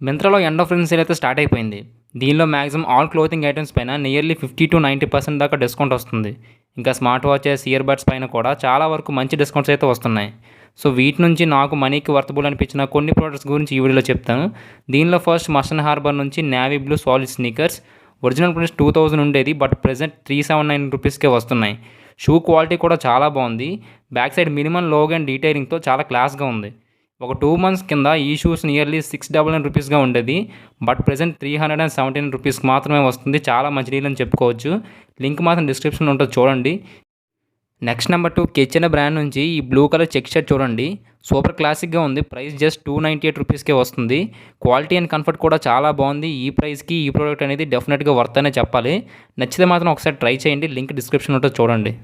మింత్రాలో end of season sale అయితే start అయిపోయింది. దీనిలో మాక్సిమం ఆల్ క్లోతింగ్ ఐటమ్స్ పైన నియర్లీ 50-90% దాకా డిస్కౌంట్ వస్తుంది. ఇంకా స్మార్ట్ వాచెస్, ఇయర్ బడ్స్ పైన కూడా చాలా వరకు మంచి డిస్కౌంట్స్ అయితే వస్తున్నాయి. సో వీటి నుంచి నాకు మనీకి వర్తబుల్ అనిపించిన కొన్ని ప్రోడక్ట్స్ గురించి ఈ వీడియోలో చెప్తాను. దీనిలో ఫస్ట్ మస్టన్ హార్బర్ నుంచి navy blue solid sneakers. Original price 2000 ఉండేది, బట్ ప్రెజెంట్ 379 రూపీస్కే వస్తున్నాయి. షూ క్వాలిటీ కూడా చాలా బాగుంది. Back side minimum logo and డీటెయిలింగ్తో చాలా క్లాస్గా ఉంది. ఒక 2 months కింద ఈ షూస్ నియర్లీ 699 రూపీస్గా ఉండేది, బట్ ప్రెజెంట్ 317 రూపీస్కి మాత్రమే వస్తుంది. చాలా మంచి డీల్ అని చెప్పుకోవచ్చు. లింక్ మాత్రం డిస్క్రిప్షన్లో ఉంటుంది, చూడండి. నెక్స్ట్ నెంబర్ 2 కిచెన్ బ్రాండ్ నుంచి ఈ బ్లూ కలర్ చెక్ షర్ట్ చూడండి. సూపర్ క్లాసిక్గా ఉంది. ప్రైస్ జస్ట్ 298 రూపీస్కే వస్తుంది. క్వాలిటీ అండ్ కంఫర్ట్ కూడా చాలా బాగుంది. ఈ ప్రైస్కి ఈ ప్రోడక్ట్ అనేది డెఫినెట్గా వర్త్ అనే చెప్పాలి. నచ్చితే మాత్రం ఒకసారి ట్రై చేయండి. లింక్ డిస్క్రిప్షన్లో ఉంటుంది, చూడండి.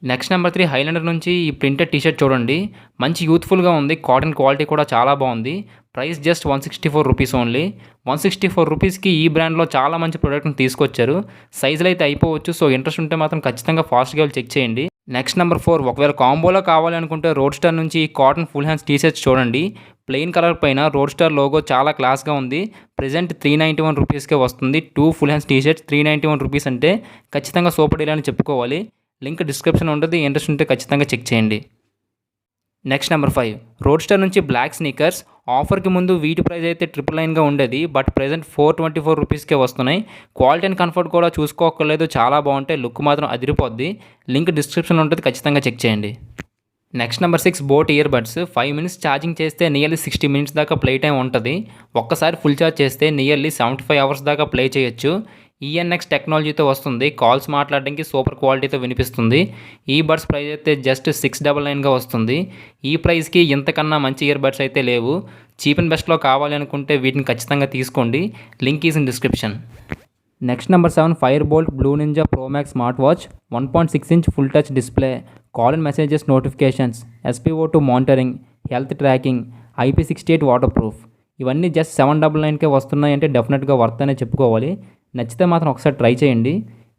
నెక్స్ట్ నెంబర్ 3 హైలాండర్ నుంచి ఈ ప్రింటెడ్ టీషర్ట్ చూడండి. మంచి యూత్ఫుల్గా ఉంది. కాటన్ క్వాలిటీ కూడా చాలా బాగుంది. Price just 164 rupees only. 164 రూపీస్కి ఈ బ్రాండ్లో చాలా మంచి ప్రోడక్ట్ని తీసుకొచ్చారు. సైజులు అయితే అయిపోవచ్చు. సో ఇంట్రెస్ట్ ఉంటే మాత్రం ఖచ్చితంగా ఫాస్ట్గా చెక్ చేయండి. నెక్స్ట్ నెంబర్ 4 ఒకవేళ కాంబోలో కావాలనుకుంటే రోడ్ స్టార్ నుంచి ఈ కాటన్ ఫుల్ హ్యాండ్స్ టీషర్ట్స్ చూడండి. ప్లెయిన్ కలర్ పైన రోడ్ స్టార్ లోగో చాలా క్లాస్గా ఉంది. ప్రెజెంట్ 391 రూపీస్కే వస్తుంది. 2 ఫుల్ హ్యాండ్స్ టీషర్ట్స్ 391 రూపీస్ అంటే ఖచ్చితంగా సూపర్ డీల్ అని చెప్పుకోవాలి. లింక్ డిస్క్రిప్షన్ ఉంటుంది. ఇంట్రెస్ట్ ఉంటే ఖచ్చితంగా చెక్ చేయండి. నెక్స్ట్ నెంబర్ 5 రోడ్ స్టార్ నుంచి బ్లాక్ స్నీకర్స్. ఆఫర్కి ముందు వీటి ప్రైస్ అయితే 999గా ఉండేది, బట్ ప్రెజెంట్ 424 రూపీస్కే వస్తున్నాయి. క్వాలిటీ అండ్ కంఫర్ట్ కూడా చూసుకోక్కర్లేదు, చాలా బాగుంటాయి. లుక్ మాత్రం అదిరిపోద్ది. లింక్ డిస్క్రిప్షన్లో ఉంటుంది, ఖచ్చితంగా చెక్ చేయండి. Next number 6 boat ear buds. 5 minutes charging చేస్తే నియర్లీ 60 minutes దాకా ప్లే టైం ఉంటుంది. ఒక్కసారి ఫుల్ ఛార్జ్ చేస్తే నియర్లీ 75 hours దాకా ప్లే చేయొచ్చు. ఈఎన్ఎక్స్ టెక్నాలజీతో వస్తుంది. కాల్స్ మాట్లాడడానికి సూపర్ క్వాలిటీతో వినిపిస్తుంది. ఈ బడ్స్ ప్రైస్ అయితే జస్ట్ 699గా వస్తుంది. ఈ ప్రైస్కి ఇంతకన్నా మంచి ఇయర్ బడ్స్ అయితే లేవు. చీప్ అండ్ బెస్ట్లో కావాలి అనుకుంటే వీటిని ఖచ్చితంగా తీసుకోండి. Link is in description. Next number 7 fire bolt blue ninja pro max smart watch. 1.6 inch full touch display, call and messages notifications, SpO2 monitoring, health tracking, IP68 water proof. ఇవన్నీ just 799కే వస్తున్నాయి అంటే డెఫినెట్గా worth అనే చెప్పుకోవాలి. నచ్చితే మాత్రం ఒకసారి try చేయండి.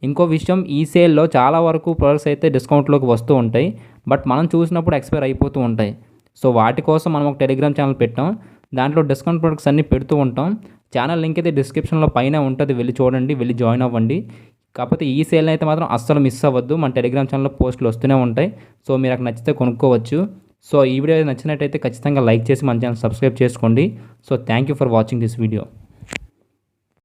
ఇంకో విషయం, ఈ సేల్లో చాలా వరకు ప్రొడక్ట్స్ అయితే డిస్కౌంట్లోకి వస్తూ ఉంటాయి, బట్ మనం చూసినప్పుడు ఎక్స్పైర్ అయిపోతూ ఉంటాయి. సో వాటి కోసం మనం ఒక టెలిగ్రామ్ ఛానల్ పెట్టాం. దాంట్లో డిస్కౌంట్ ప్రొడక్ట్స్ అన్నీ పెడుతూ ఉంటాం. ఛానల్ లింక్ అయితే డిస్క్రిప్షన్లో పైన ఉంటుంది, వెళ్ళి చూడండి, వెళ్ళి జాయిన్ అవ్వండి. కాకపోతే ఈ సేల్ అయితే మాత్రం అస్సలు మిస్ అవ్వద్దు. మన టెలిగ్రామ్ ఛానల్లో పోస్టులు వస్తూనే ఉంటాయి. సో మీరు అక్కడ నచ్చితే కొనుక్కోవచ్చు. సో ఈ వీడియో నచ్చినట్టయితే ఖచ్చితంగా లైక్ చేసి మన ఛానల్ సబ్స్క్రైబ్ చేసుకోండి. So thank you for watching this video.